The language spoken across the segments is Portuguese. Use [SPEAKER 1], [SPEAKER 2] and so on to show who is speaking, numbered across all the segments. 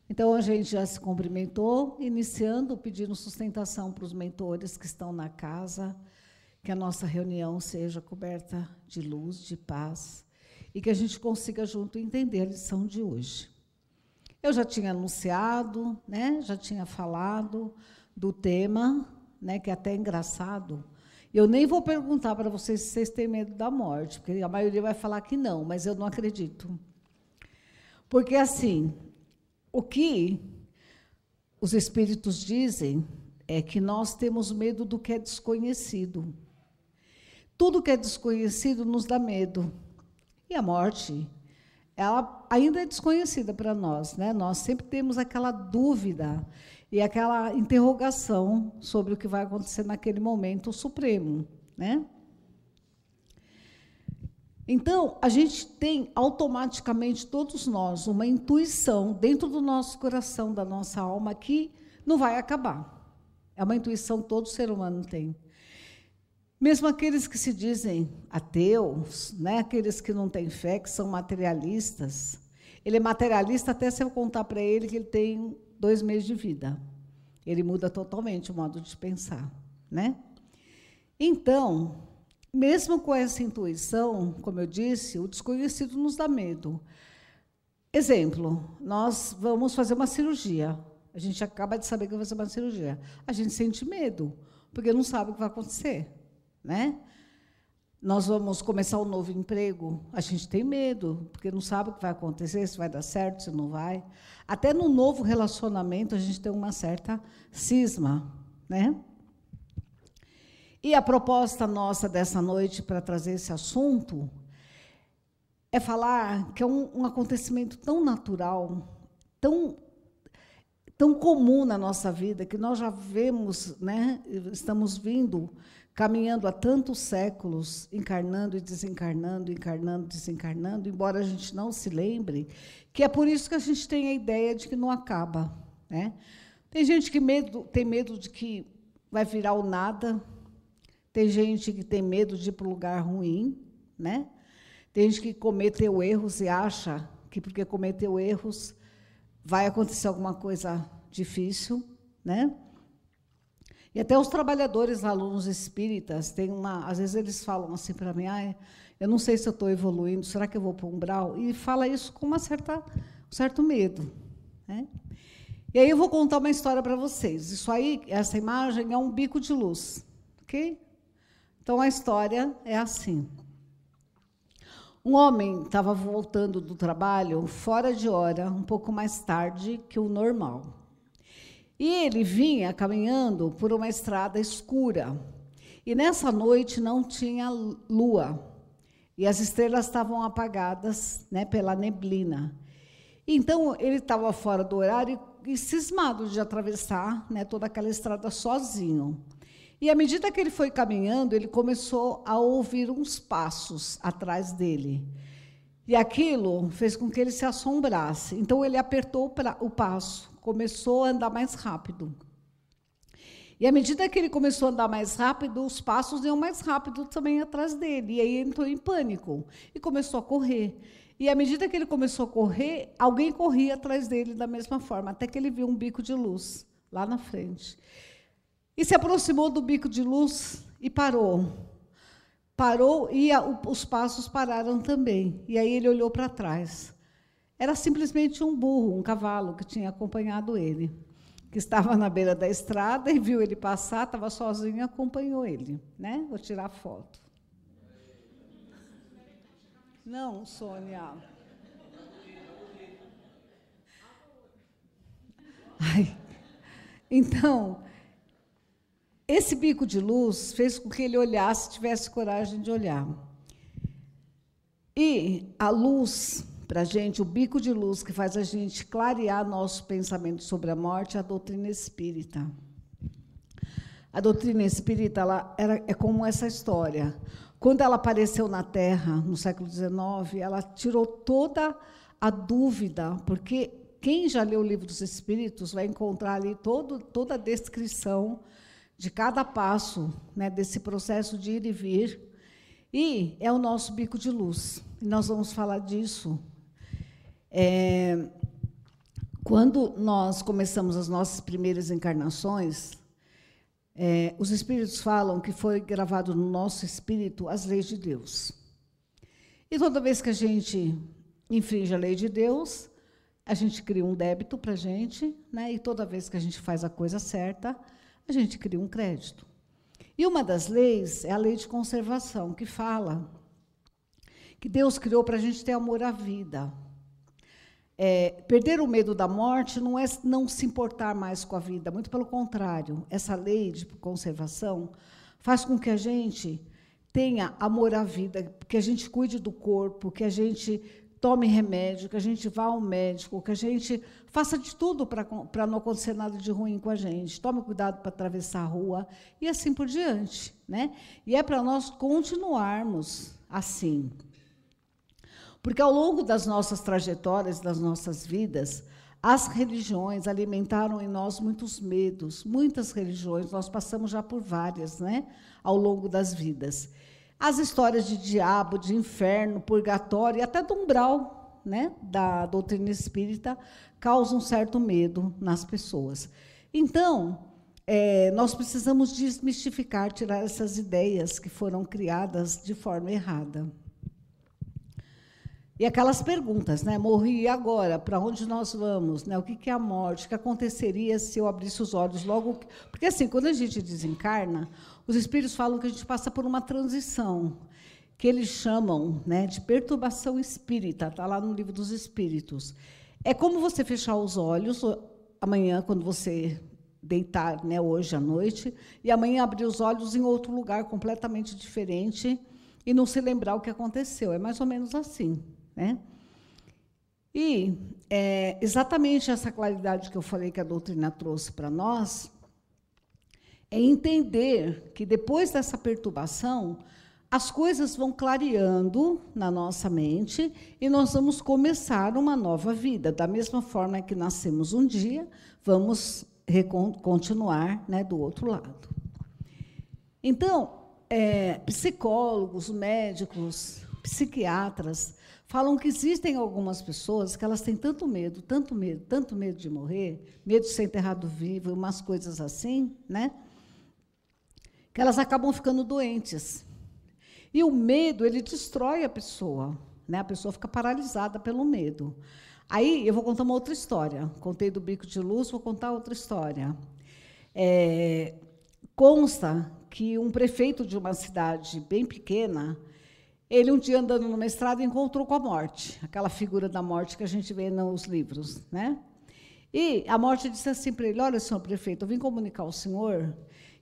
[SPEAKER 1] Então, a gente já se cumprimentou, iniciando, pedindo sustentação para os mentores que estão na casa, que a nossa reunião seja coberta de luz, de paz, e que a gente consiga junto entender a lição de hoje. Eu já tinha anunciado, né, já tinha falado do tema, né, que é até engraçado. Eu nem vou perguntar para vocês se vocês têm medo da morte, porque a maioria vai falar que não, mas eu não acredito. Porque, assim, o que os espíritos dizem é que nós temos medo do que é desconhecido. Tudo que é desconhecido nos dá medo. E a morte, ela ainda é desconhecida para nós, né? Nós sempre temos aquela dúvida e aquela interrogação sobre o que vai acontecer naquele momento supremo, né? Então, a gente tem automaticamente, todos nós, uma intuição dentro do nosso coração, da nossa alma, que não vai acabar. É uma intuição que todo ser humano tem. Mesmo aqueles que se dizem ateus, né, aqueles que não têm fé, que são materialistas. Ele é materialista até se eu contar para ele que ele tem 2 meses de vida. Ele muda totalmente o modo de pensar, né? Então, mesmo com essa intuição, como eu disse, o desconhecido nos dá medo. Exemplo, nós vamos fazer uma cirurgia. A gente acaba de saber que vai fazer uma cirurgia. A gente sente medo, porque não sabe o que vai acontecer, né? Nós vamos começar um novo emprego, a gente tem medo, porque não sabe o que vai acontecer, se vai dar certo, se não vai. Até no novo relacionamento, a gente tem uma certa cisma, né? E a proposta nossa dessa noite para trazer esse assunto é falar que é um acontecimento tão natural, tão comum na nossa vida, que nós já vemos, né, estamos caminhando há tantos séculos, encarnando e desencarnando, encarnando, desencarnando, embora a gente não se lembre, que é por isso que a gente tem a ideia de que não acaba, né? Tem gente que tem medo de que vai virar o nada. Tem gente que tem medo de ir para um lugar ruim, né? Tem gente que cometeu erros e acha que, porque cometeu erros, vai acontecer alguma coisa difícil, né? E até os trabalhadores, alunos espíritas, às vezes eles falam assim para mim, eu não sei se eu estou evoluindo, será que eu vou para um umbral? E fala isso com um certo medo, né? E aí eu vou contar uma história para vocês. Isso aí, essa imagem é um bico de luz, ok? Então, a história é assim. Um homem estava voltando do trabalho fora de hora, um pouco mais tarde que o normal. E ele vinha caminhando por uma estrada escura. E, nessa noite, não tinha lua. E as estrelas estavam apagadas, né, pela neblina. Então, ele estava fora do horário e cismado de atravessar, né, toda aquela estrada sozinho. E, à medida que ele foi caminhando, ele começou a ouvir uns passos atrás dele. E aquilo fez com que ele se assombrasse. Então, ele apertou o passo, começou a andar mais rápido. E, à medida que ele começou a andar mais rápido, os passos iam mais rápido também atrás dele. E aí ele entrou em pânico e começou a correr. E, à medida que ele começou a correr, alguém corria atrás dele da mesma forma, até que ele viu um bico de luz lá na frente. E se aproximou do bico de luz e parou. Parou e os passos pararam também. E aí ele olhou para trás. Era simplesmente um burro, um cavalo, que tinha acompanhado ele, que estava na beira da estrada e viu ele passar, estava sozinho e acompanhou ele, né? Vou tirar foto. Não, Sônia. Ai. Então, esse bico de luz fez com que ele olhasse, tivesse coragem de olhar. E a luz, para a gente, o bico de luz que faz a gente clarear nosso pensamento sobre a morte, é a doutrina espírita. A doutrina espírita é como essa história. Quando ela apareceu na Terra, no século XIX, ela tirou toda a dúvida, porque quem já leu o Livro dos Espíritos vai encontrar ali toda a descrição de cada passo, né, desse processo de ir e vir, e é o nosso bico de luz. E nós vamos falar disso. Quando nós começamos as nossas primeiras encarnações, os espíritos falam que foi gravado no nosso espírito as leis de Deus. E toda vez que a gente infringe a lei de Deus, a gente cria um débito para a gente, né? E toda vez que a gente faz a coisa certa, a gente cria um crédito. E uma das leis é a lei de conservação, que fala que Deus criou para a gente ter amor à vida. Perder o medo da morte não é não se importar mais com a vida, muito pelo contrário. Essa lei de conservação faz com que a gente tenha amor à vida, que a gente cuide do corpo, que a gente tome remédio, que a gente vá ao médico, que a gente faça de tudo para não acontecer nada de ruim com a gente, tome cuidado para atravessar a rua, e assim por diante, né? E é para nós continuarmos assim. Porque, ao longo das nossas trajetórias, das nossas vidas, as religiões alimentaram em nós muitos medos, muitas religiões, nós passamos já por várias, né, ao longo das vidas. As histórias de diabo, de inferno, purgatório e até do umbral, né, da doutrina espírita, causam um certo medo nas pessoas. Então, nós precisamos desmistificar, tirar essas ideias que foram criadas de forma errada. E aquelas perguntas, né? Morri e agora? Para onde nós vamos? Né? O que é a morte? O que aconteceria se eu abrisse os olhos logo? Porque, assim, quando a gente desencarna, os espíritos falam que a gente passa por uma transição, que eles chamam, né, de perturbação espírita, está lá no Livro dos Espíritos. É como você fechar os olhos amanhã, quando você deitar, né, hoje à noite, e amanhã abrir os olhos em outro lugar completamente diferente e não se lembrar o que aconteceu. É mais ou menos assim. Né? E exatamente essa claridade que eu falei que a doutrina trouxe para nós é entender que, depois dessa perturbação, as coisas vão clareando na nossa mente e nós vamos começar uma nova vida. Da mesma forma que nascemos um dia, vamos continuar, né, do outro lado. Então, psicólogos, médicos, psiquiatras falam que existem algumas pessoas que elas têm tanto medo de morrer, medo de ser enterrado vivo, umas coisas assim, né, que elas acabam ficando doentes. E o medo, ele destrói a pessoa, né? A pessoa fica paralisada pelo medo. Aí, eu vou contar uma outra história. Contei do bico de luz, vou contar outra história. Consta que um prefeito de uma cidade bem pequena, ele, um dia, andando numa estrada, encontrou com a morte, aquela figura da morte que a gente vê nos livros, né? E a morte disse assim para ele: olha, senhor prefeito, eu vim comunicar ao senhor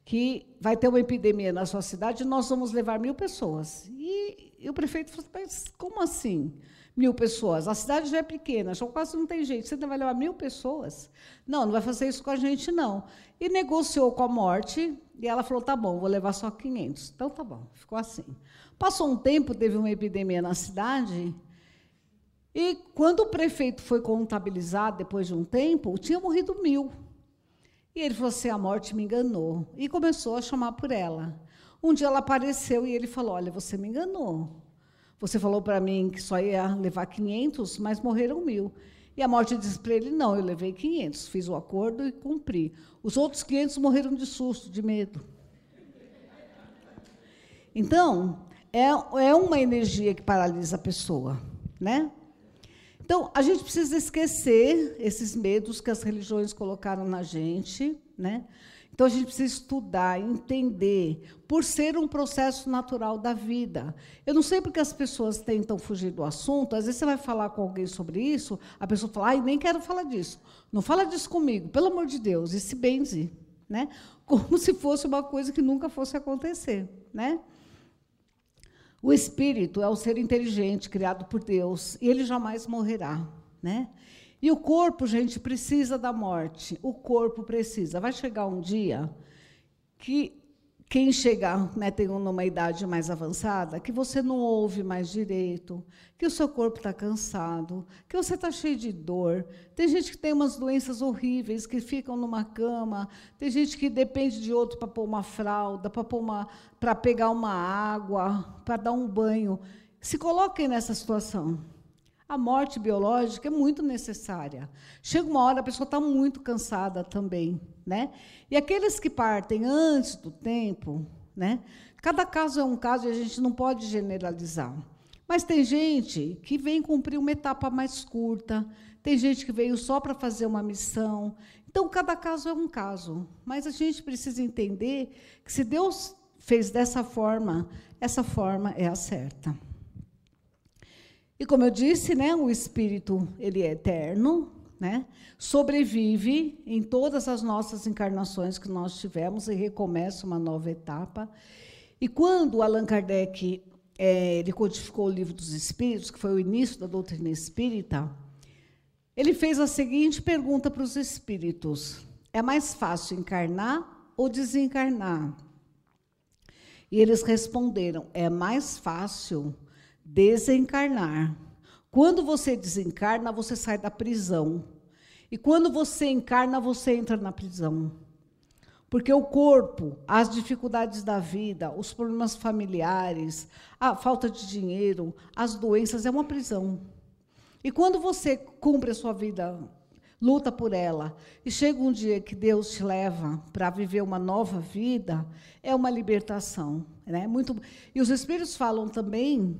[SPEAKER 1] que vai ter uma epidemia na sua cidade e nós vamos levar 1.000 pessoas. E o prefeito falou: mas como assim 1.000 pessoas? A cidade já é pequena, já quase não tem gente, você não vai levar 1.000 pessoas? Não, não vai fazer isso com a gente, não. E negociou com a morte, e ela falou: tá bom, vou levar só 500. Então, tá bom, ficou assim. Passou um tempo, teve uma epidemia na cidade, e quando o prefeito foi contabilizar, depois de um tempo, tinha morrido 1.000. E ele falou assim: a morte me enganou. E começou a chamar por ela. Um dia ela apareceu e ele falou: olha, você me enganou. Você falou para mim que só ia levar 500, mas morreram 1.000. E a morte disse para ele: não, eu levei 500, fiz o acordo e cumpri. Os outros 500 morreram de susto, de medo. Então, é uma energia que paralisa a pessoa, né? Então, a gente precisa esquecer esses medos que as religiões colocaram na gente, né? Então, a gente precisa estudar, entender, por ser um processo natural da vida. Eu não sei porque as pessoas tentam fugir do assunto. Às vezes, você vai falar com alguém sobre isso, a pessoa fala: ai, nem quero falar disso. Não fala disso comigo, pelo amor de Deus, e se benze, né? Como se fosse uma coisa que nunca fosse acontecer, né? O espírito é um ser inteligente, criado por Deus, e ele jamais morrerá, né? E o corpo, gente, precisa da morte. O corpo precisa. Vai chegar um dia que quem chegar, né, tem numa idade mais avançada, que você não ouve mais direito, que o seu corpo está cansado, que você está cheio de dor. Tem gente que tem umas doenças horríveis, que ficam numa cama. Tem gente que depende de outro para pôr uma fralda, para pegar uma água, para dar um banho. Se coloquem nessa situação. A morte biológica é muito necessária. Chega uma hora, a pessoa está muito cansada também, né? E aqueles que partem antes do tempo, né? Cada caso é um caso e a gente não pode generalizar. Mas tem gente que vem cumprir uma etapa mais curta, tem gente que veio só para fazer uma missão. Então, cada caso é um caso. Mas a gente precisa entender que, se Deus fez dessa forma, essa forma é a certa. E, como eu disse, né, o Espírito ele é eterno, né, sobrevive em todas as nossas encarnações que nós tivemos e recomeça uma nova etapa. E quando Allan Kardec ele codificou o Livro dos Espíritos, que foi o início da doutrina espírita, ele fez a seguinte pergunta para os espíritos: é mais fácil encarnar ou desencarnar? E eles responderam: é mais fácil desencarnar. Quando você desencarna, você sai da prisão. E quando você encarna, você entra na prisão. Porque o corpo, as dificuldades da vida, os problemas familiares, a falta de dinheiro, as doenças, é uma prisão. E quando você cumpre a sua vida, luta por ela, e chega um dia que Deus te leva para viver uma nova vida, é uma libertação, né? E os Espíritos falam também,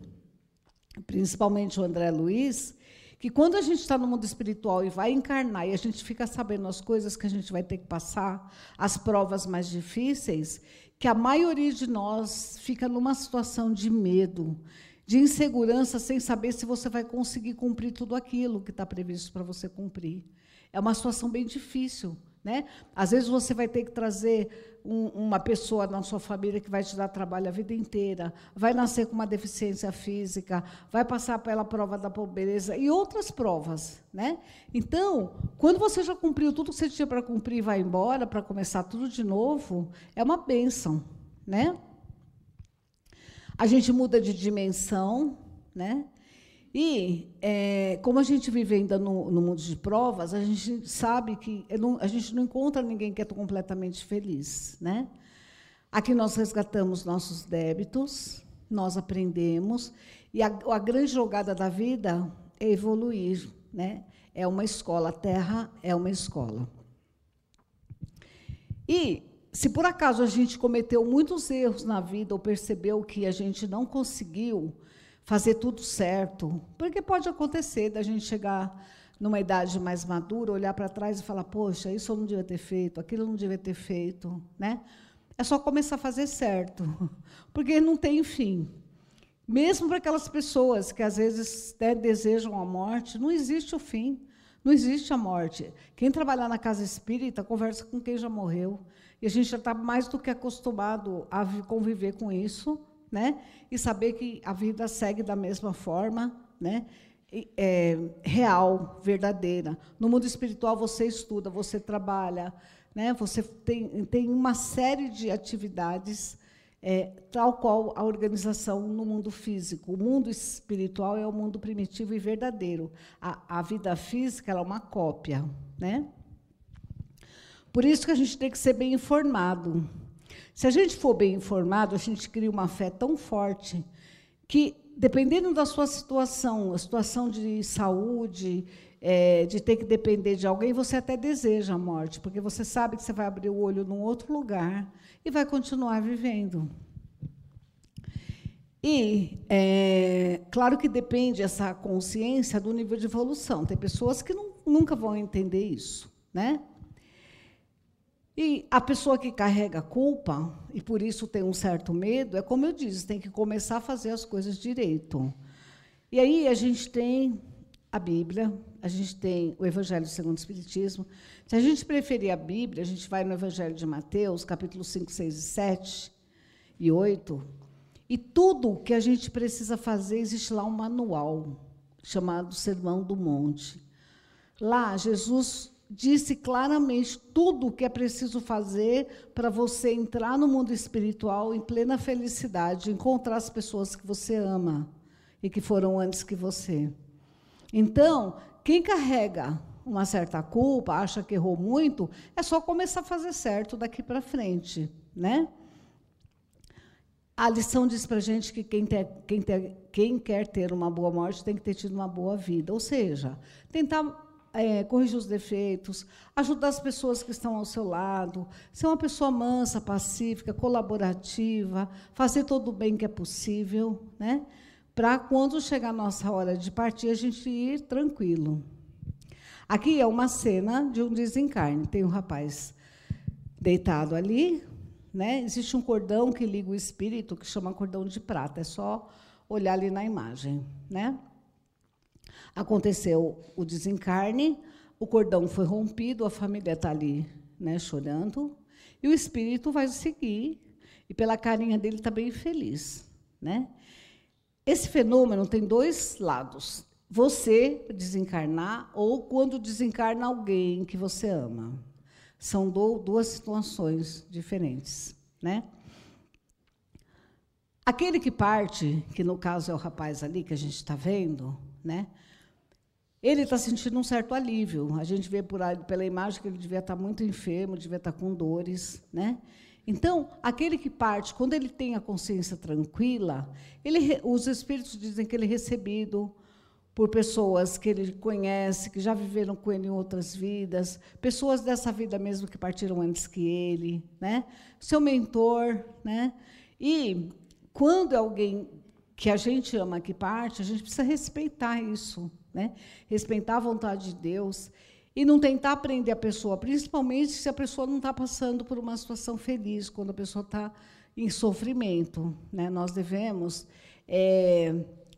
[SPEAKER 1] principalmente o André Luiz, que quando a gente está no mundo espiritual e vai encarnar, e a gente fica sabendo as coisas que a gente vai ter que passar, as provas mais difíceis, que a maioria de nós fica numa situação de medo, de insegurança, sem saber se você vai conseguir cumprir tudo aquilo que está previsto para você cumprir. É uma situação bem difícil, né? Às vezes você vai ter que trazer uma pessoa na sua família que vai te dar trabalho a vida inteira, vai nascer com uma deficiência física, vai passar pela prova da pobreza e outras provas, né? Então, quando você já cumpriu tudo que você tinha para cumprir e vai embora para começar tudo de novo, é uma bênção, né? A gente muda de dimensão, né? E, como a gente vive ainda no mundo de provas, a gente sabe que a gente não encontra ninguém que é completamente feliz, né? Aqui nós resgatamos nossos débitos, nós aprendemos, e a grande jogada da vida é evoluir, né? É uma escola, a Terra é uma escola. E, se por acaso a gente cometeu muitos erros na vida ou percebeu que a gente não conseguiu fazer tudo certo, porque pode acontecer da gente chegar numa idade mais madura, olhar para trás e falar: poxa, isso eu não devia ter feito, aquilo eu não devia ter feito, né? É só começar a fazer certo, porque não tem fim. Mesmo para aquelas pessoas que às vezes desejam a morte, não existe o fim, não existe a morte. Quem trabalhar na casa espírita conversa com quem já morreu, e a gente já está mais do que acostumado a conviver com isso, né? E saber que a vida segue da mesma forma, né? Real, verdadeira. No mundo espiritual, você estuda, você trabalha, né? Você tem uma série de atividades, tal qual a organização no mundo físico. O mundo espiritual é o mundo primitivo e verdadeiro. A vida física ela é uma cópia, né? Por isso que a gente tem que ser bem informado. Se a gente for bem informado, a gente cria uma fé tão forte que, dependendo da sua situação, a situação de saúde, de ter que depender de alguém, você até deseja a morte, porque você sabe que você vai abrir o olho num outro lugar e vai continuar vivendo. E, claro que depende essa consciência do nível de evolução. Tem pessoas que nunca vão entender isso, né? E a pessoa que carrega a culpa, e por isso tem um certo medo, é como eu disse, tem que começar a fazer as coisas direito. E aí a gente tem a Bíblia, a gente tem o Evangelho segundo o Espiritismo. Se a gente preferir a Bíblia, a gente vai no Evangelho de Mateus, capítulos 5, 6 e 7 e 8, e tudo que a gente precisa fazer, existe lá um manual, chamado Sermão do Monte. Lá, Jesus disse claramente tudo o que é preciso fazer para você entrar no mundo espiritual em plena felicidade, encontrar as pessoas que você ama e que foram antes que você. Então, quem carrega uma certa culpa, acha que errou muito, é só começar a fazer certo daqui para frente, né? A lição diz para a gente que quem quer ter uma boa morte tem que ter tido uma boa vida. Ou seja, tentar corrigir os defeitos, ajudar as pessoas que estão ao seu lado, ser uma pessoa mansa, pacífica, colaborativa, fazer todo o bem que é possível, né? Para quando chegar a nossa hora de partir, a gente ir tranquilo. Aqui é uma cena de um desencarne. Tem um rapaz deitado ali, né? Existe um cordão que liga o espírito, que chama cordão de prata. É só olhar ali na imagem, né? Aconteceu o desencarne, o cordão foi rompido, a família está ali, né, chorando, e o espírito vai seguir, e pela carinha dele está bem feliz, né? Esse fenômeno tem dois lados. Você desencarnar ou quando desencarna alguém que você ama. São duas situações diferentes, né? Aquele que parte, que no caso é o rapaz ali que a gente está vendo, né? Ele está sentindo um certo alívio. A gente vê pela imagem que ele devia estar muito enfermo, devia estar com dores, né? Então, aquele que parte, quando ele tem a consciência tranquila, os espíritos dizem que ele é recebido por pessoas que ele conhece, que já viveram com ele em outras vidas, pessoas dessa vida mesmo que partiram antes que ele, né? Seu mentor, né? E quando é alguém que a gente ama que parte, a gente precisa respeitar isso, né? Respeitar a vontade de Deus e não tentar prender a pessoa, principalmente se a pessoa não está passando por uma situação feliz, quando a pessoa está em sofrimento, né? Nós devemos...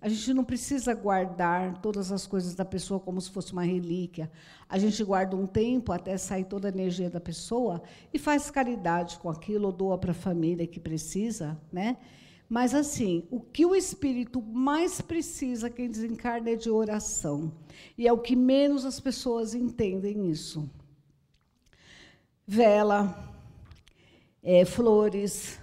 [SPEAKER 1] a gente não precisa guardar todas as coisas da pessoa como se fosse uma relíquia. A gente guarda um tempo até sair toda a energia da pessoa e faz caridade com aquilo, ou doa para a família que precisa, né? Mas, assim, o que o espírito mais precisa, quem desencarna, é de oração. E é o que menos as pessoas entendem isso. Vela, flores,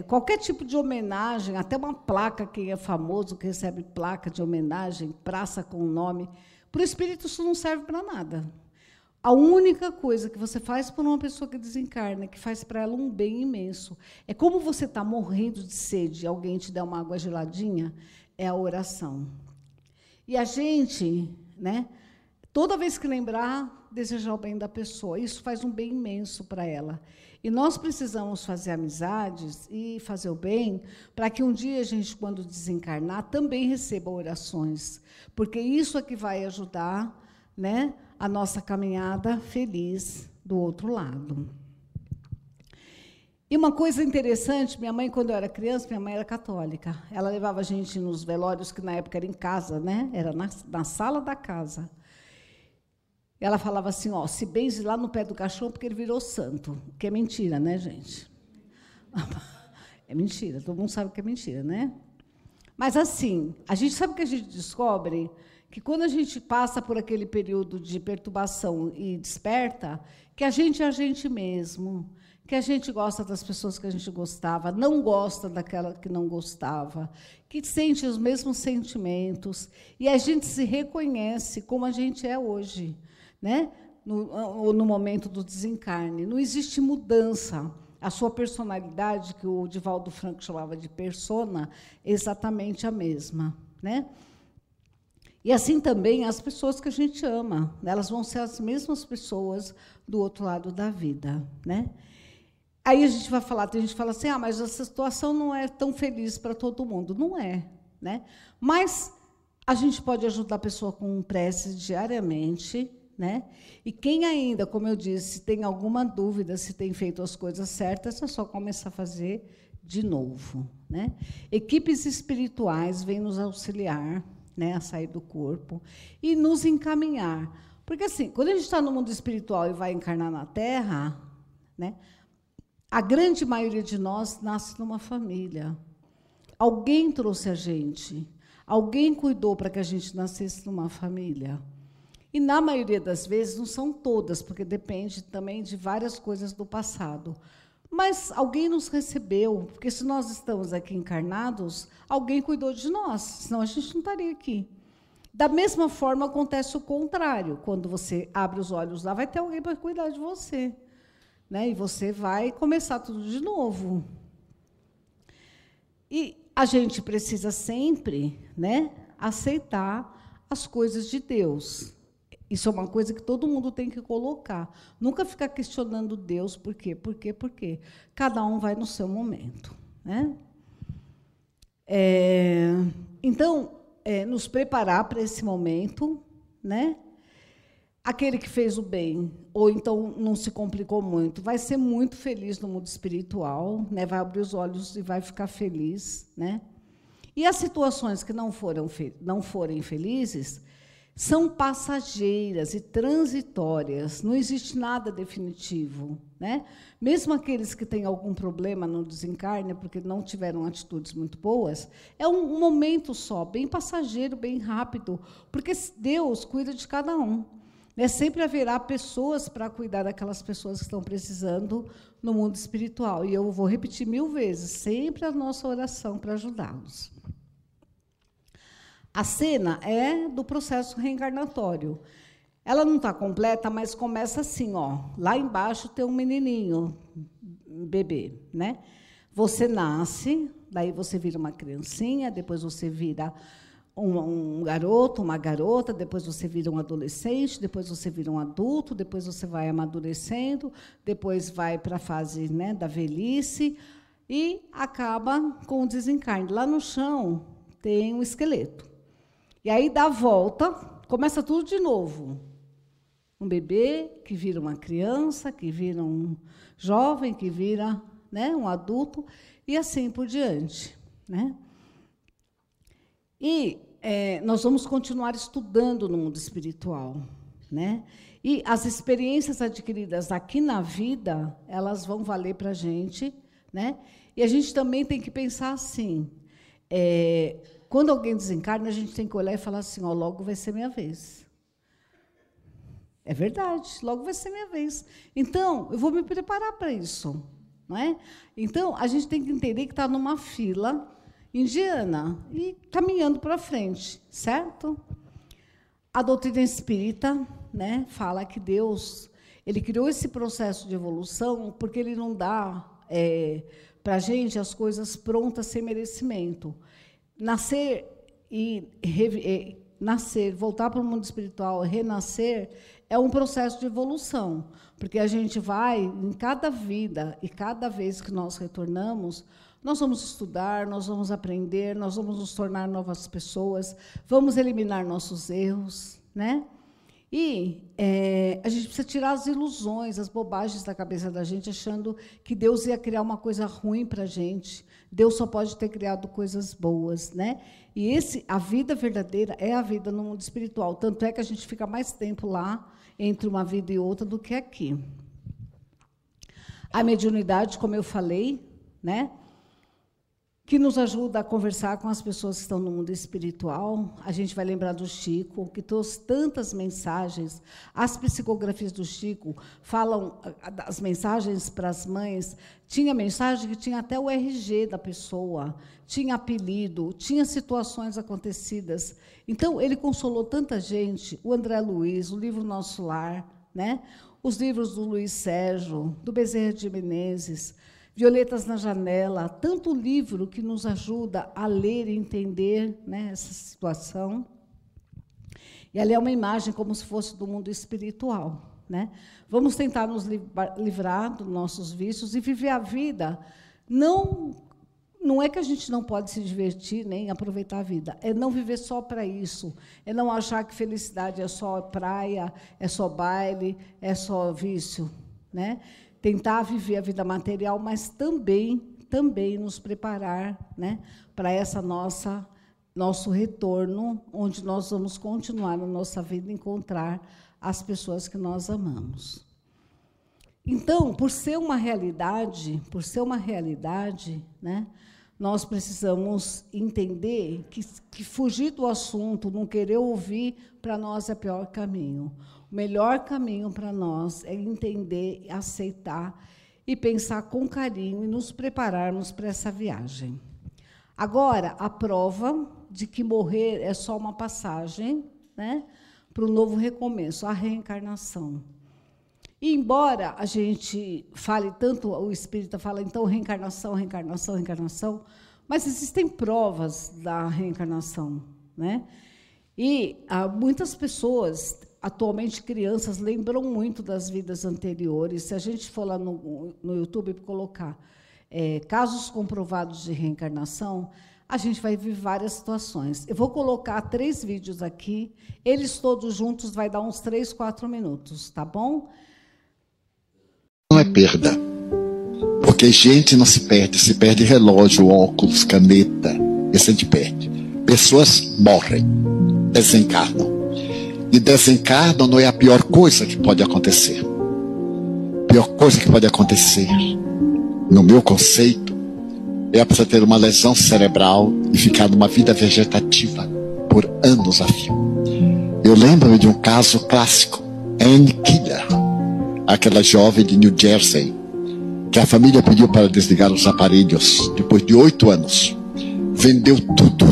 [SPEAKER 1] qualquer tipo de homenagem, até uma placa, quem é famoso, que recebe placa de homenagem, praça com o nome, para o espírito isso não serve para nada. A única coisa que você faz por uma pessoa que desencarna, que faz para ela um bem imenso, é como você está morrendo de sede e alguém te dá uma água geladinha, é a oração. E a gente, né, toda vez que lembrar, desejar o bem da pessoa, isso faz um bem imenso para ela. E nós precisamos fazer amizades e fazer o bem para que um dia a gente, quando desencarnar, também receba orações, porque isso é que vai ajudar, né, a nossa caminhada feliz do outro lado. E uma coisa interessante, minha mãe, quando eu era criança, minha mãe era católica. Ela levava a gente nos velórios, que na época era em casa, né? Era na sala da casa. Ela falava assim, ó, se benze lá no pé do caixão, porque ele virou santo. Que é mentira, né, gente? É mentira, todo mundo sabe que é mentira, né? Mas, assim, a gente sabe que a gente descobre que quando a gente passa por aquele período de perturbação e desperta, que a gente é a gente mesmo, que a gente gosta das pessoas que a gente gostava, não gosta daquela que não gostava, que sente os mesmos sentimentos, e a gente se reconhece como a gente é hoje, né? No momento do desencarne. Não existe mudança. A sua personalidade, que o Divaldo Franco chamava de persona, é exatamente a mesma, né? E assim também as pessoas que a gente ama, né? Elas vão ser as mesmas pessoas do outro lado da vida, né? Aí a gente vai falar, tem gente que fala assim, mas essa situação não é tão feliz para todo mundo. Não é, né? Mas a gente pode ajudar a pessoa com preces diariamente, né? E quem ainda, como eu disse, tem alguma dúvida se tem feito as coisas certas, é só começar a fazer de novo, né? Equipes espirituais vêm nos auxiliar, né, a sair do corpo e nos encaminhar. Porque, assim, quando a gente está no mundo espiritual e vai encarnar na Terra, né, a grande maioria de nós nasce numa família. Alguém trouxe a gente, alguém cuidou para que a gente nascesse numa família. E, na maioria das vezes, não são todas, porque depende também de várias coisas do passado. Mas alguém nos recebeu, porque se nós estamos aqui encarnados, alguém cuidou de nós, senão a gente não estaria aqui. Da mesma forma, acontece o contrário. Quando você abre os olhos lá, vai ter alguém para cuidar de você, né? E você vai começar tudo de novo. E a gente precisa sempre, né, aceitar as coisas de Deus. Isso é uma coisa que todo mundo tem que colocar. Nunca ficar questionando Deus, por quê, por quê, por quê. Cada um vai no seu momento, né? Então, nos preparar para esse momento, né? Aquele que fez o bem, ou então não se complicou muito, vai ser muito feliz no mundo espiritual, né? Vai abrir os olhos e vai ficar feliz, né? E as situações que não forem felizes são passageiras e transitórias, não existe nada definitivo, né? Mesmo aqueles que têm algum problema no desencarne, porque não tiveram atitudes muito boas, é um momento só, bem passageiro, bem rápido, porque Deus cuida de cada um. Sempre haverá pessoas para cuidar daquelas pessoas que estão precisando no mundo espiritual. E eu vou repetir 1000 vezes, sempre a nossa oração para ajudá-los. A cena é do processo reencarnatório. Ela não está completa, mas começa assim, ó. Lá embaixo tem um menininho, um bebê, né? Você nasce, daí você vira uma criancinha, depois você vira um garoto, uma garota, depois você vira um adolescente, depois você vira um adulto, depois você vai amadurecendo, depois vai para a fase, né, da velhice e acaba com o desencarne. Lá no chão tem um esqueleto. E aí dá a volta, começa tudo de novo. Um bebê que vira uma criança, que vira um jovem, que vira, né, um adulto, e assim por diante, né? E nós vamos continuar estudando no mundo espiritual, né? E as experiências adquiridas aqui na vida, elas vão valer para a gente, né? E a gente também tem que pensar assim, quando alguém desencarna, a gente tem que olhar e falar assim, ó, logo vai ser minha vez. É verdade, logo vai ser minha vez. Então, eu vou me preparar para isso, não é? Então, a gente tem que entender que está numa fila indiana e caminhando para frente, certo? A doutrina espírita, né, fala que Deus, ele criou esse processo de evolução porque ele não dá para a gente as coisas prontas sem merecimento. Nascer, voltar para o mundo espiritual, renascer, é um processo de evolução, porque a gente vai, em cada vida, e cada vez que nós retornamos, nós vamos estudar, nós vamos aprender, nós vamos nos tornar novas pessoas, vamos eliminar nossos erros, né? E a gente precisa tirar as ilusões, as bobagens da cabeça da gente, achando que Deus ia criar uma coisa ruim para a gente. Deus só pode ter criado coisas boas, né? E a vida verdadeira é a vida no mundo espiritual. Tanto é que a gente fica mais tempo lá, entre uma vida e outra, do que aqui. A mediunidade, como eu falei, né, que nos ajuda a conversar com as pessoas que estão no mundo espiritual. A gente vai lembrar do Chico, que trouxe tantas mensagens. As psicografias do Chico falam as mensagens para as mães. Tinha mensagem que tinha até o RG da pessoa, tinha apelido, tinha situações acontecidas. Então, ele consolou tanta gente. O André Luiz, o livro Nosso Lar, né? Os livros do Luiz Sérgio, do Bezerra de Menezes, Violetas na Janela, tanto livro que nos ajuda a ler e entender, né, essa situação. E ali é uma imagem como se fosse do mundo espiritual, né? Vamos tentar nos livrar dos nossos vícios e viver a vida. Não é que a gente não pode se divertir nem aproveitar a vida, é não viver só para isso, é não achar que felicidade é só praia, é só baile, é só vício, né? Tentar viver a vida material, mas também nos preparar, né, para essa nosso retorno, onde nós vamos continuar na nossa vida, encontrar as pessoas que nós amamos. Então, por ser uma realidade, né, nós precisamos entender que fugir do assunto, não querer ouvir, para nós é o pior caminho. O melhor caminho para nós é entender, aceitar e pensar com carinho e nos prepararmos para essa viagem. Agora, a prova de que morrer é só uma passagem, né, para o novo recomeço, a reencarnação. E, embora a gente fale tanto, o espírita fala, então, reencarnação, reencarnação, reencarnação, Mas existem provas da reencarnação, né? E muitas pessoas, atualmente crianças, lembram muito das vidas anteriores. Se a gente for lá no YouTube colocar casos comprovados de reencarnação, a gente vai ver várias situações. Eu vou colocar 3 vídeos aqui, eles todos juntos vai dar uns 3, 4 minutos, tá bom?
[SPEAKER 2] Não é perda, porque gente não se perde relógio, óculos, caneta, esse a gente perde. Pessoas morrem, desencarnam. E desencarnam não é a pior coisa que pode acontecer. A pior coisa que pode acontecer, no meu conceito, é a pessoa ter uma lesão cerebral e ficar numa vida vegetativa por anos a fio. Eu lembro-me de um caso clássico, Anne Killer, aquela jovem de New Jersey, que a família pediu para desligar os aparelhos depois de 8 anos. Vendeu tudo,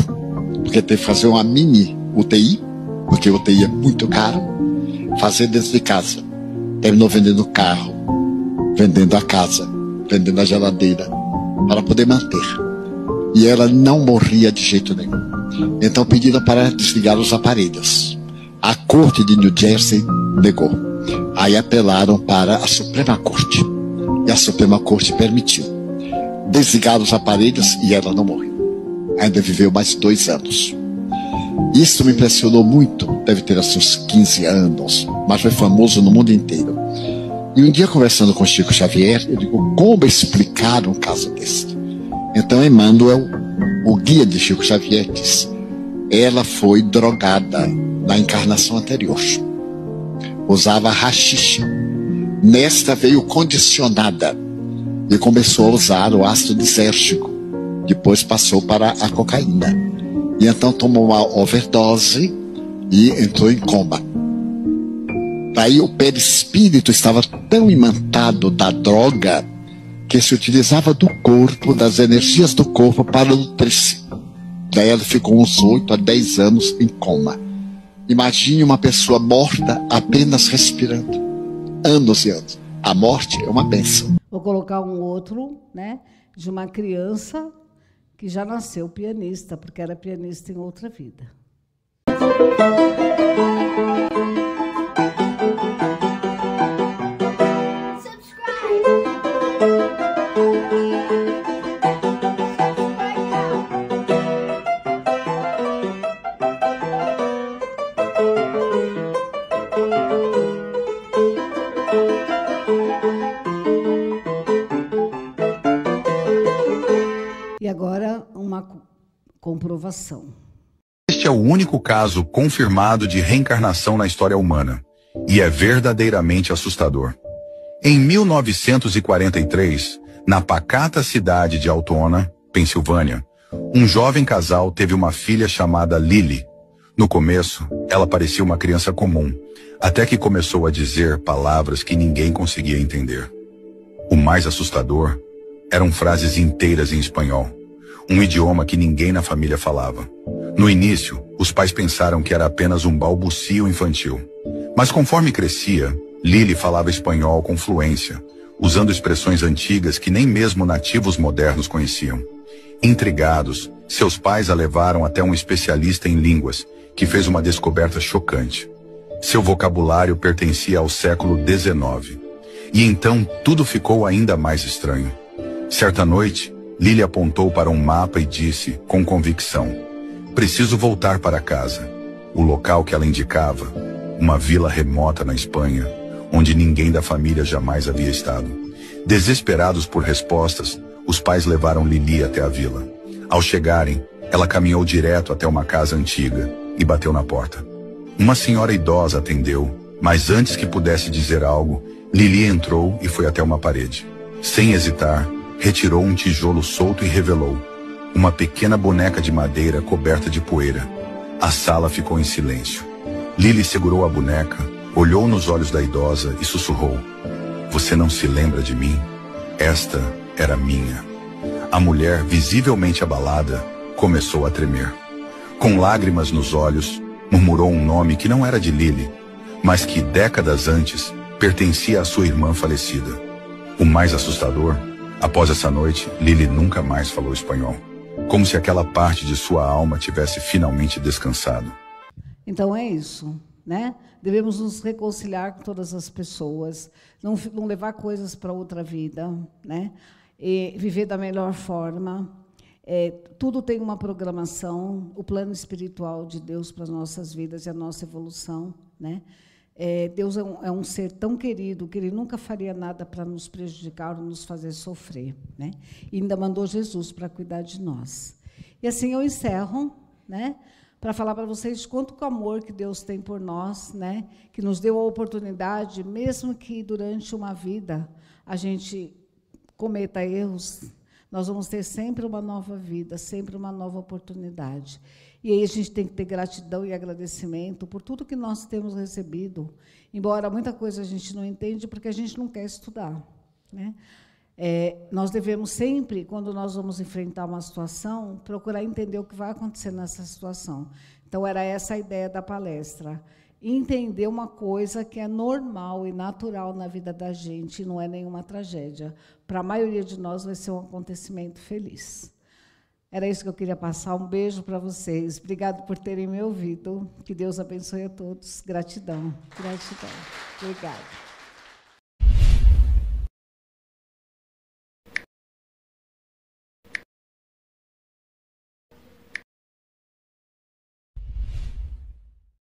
[SPEAKER 2] porque teve que fazer uma mini UTI, porque o UTI é muito caro, fazer dentro de casa. Terminou vendendo o carro, vendendo a casa, vendendo a geladeira, para poder manter. E ela não morria de jeito nenhum. Então pediram para desligar os aparelhos. A corte de New Jersey negou. Aí apelaram para a Suprema Corte. E a Suprema Corte permitiu. Desligar os aparelhos e ela não morreu. Ainda viveu mais 2 anos. Isso me impressionou muito. Deve ter assim uns 15 anos. Mas foi famoso no mundo inteiro. E um dia, conversando com Chico Xavier, eu digo, como explicar um caso desse? Então, Emmanuel, o guia de Chico Xavier, diz, ela foi drogada na encarnação anterior. Usava haxixe. Nesta veio condicionada e começou a usar o ácido lisérgico. Depois passou para a cocaína. E então tomou uma overdose e entrou em coma. Daí o perispírito estava tão imantado da droga que se utilizava do corpo, das energias do corpo para nutrir-se. Daí ela ficou uns 8 a 10 anos em coma. Imagine uma pessoa morta apenas respirando. Anos e anos. A morte é uma bênção.
[SPEAKER 1] Vou colocar um outro, né, de uma criança que já nasceu pianista, porque era pianista em outra vida. E agora uma comprovação.
[SPEAKER 3] Este é o único caso confirmado de reencarnação na história humana, e é verdadeiramente assustador. Em 1943, na pacata cidade de Altoona, Pensilvânia, um jovem casal teve uma filha chamada Lily. No começo, ela parecia uma criança comum, até que começou a dizer palavras que ninguém conseguia entender. O mais assustador eram frases inteiras em espanhol, um idioma que ninguém na família falava. No início, os pais pensaram que era apenas um balbucio infantil. Mas conforme crescia, Lily falava espanhol com fluência, usando expressões antigas que nem mesmo nativos modernos conheciam. Intrigados, seus pais a levaram até um especialista em línguas, que fez uma descoberta chocante. Seu vocabulário pertencia ao século XIX. E então tudo ficou ainda mais estranho. Certa noite, Lily apontou para um mapa e disse, com convicção, preciso voltar para casa. O local que ela indicava, uma vila remota na Espanha, onde ninguém da família jamais havia estado. Desesperados por respostas, os pais levaram Lily até a vila. Ao chegarem, ela caminhou direto até uma casa antiga e bateu na porta. Uma senhora idosa atendeu, mas antes que pudesse dizer algo, Lily entrou e foi até uma parede. Sem hesitar, retirou um tijolo solto e revelou uma pequena boneca de madeira coberta de poeira. A sala ficou em silêncio. Lily segurou a boneca, olhou nos olhos da idosa e sussurrou, você não se lembra de mim? Esta era minha. A mulher, visivelmente abalada, começou a tremer. Com lágrimas nos olhos, murmurou um nome que não era de Lily, mas que décadas antes pertencia à sua irmã falecida. O mais assustador, após essa noite, Lily nunca mais falou espanhol. como se aquela parte de sua alma tivesse finalmente descansado.
[SPEAKER 1] Então é isso, né? Devemos nos reconciliar com todas as pessoas, não levar coisas para outra vida, né? E viver da melhor forma. Tudo tem uma programação, o plano espiritual de Deus para as nossas vidas e a nossa evolução, né? Deus é um ser tão querido que Ele nunca faria nada para nos prejudicar ou nos fazer sofrer, né? E ainda mandou Jesus para cuidar de nós. E assim eu encerro, né? Para falar para vocês de quanto amor que Deus tem por nós, né? Que nos deu a oportunidade, mesmo que durante uma vida a gente cometa erros, nós vamos ter sempre uma nova vida, sempre uma nova oportunidade. E aí a gente tem que ter gratidão e agradecimento por tudo que nós temos recebido, embora muita coisa a gente não entende porque a gente não quer estudar, né? Nós devemos sempre, quando nós vamos enfrentar uma situação, procurar entender o que vai acontecer nessa situação. Então, era essa a ideia da palestra. Entender uma coisa que é normal e natural na vida da gente, e não é nenhuma tragédia. Para a maioria de nós, vai ser um acontecimento feliz. Era isso que eu queria passar. Um beijo para vocês. Obrigado por terem me ouvido. Que Deus abençoe a todos. Gratidão. Gratidão. Obrigada.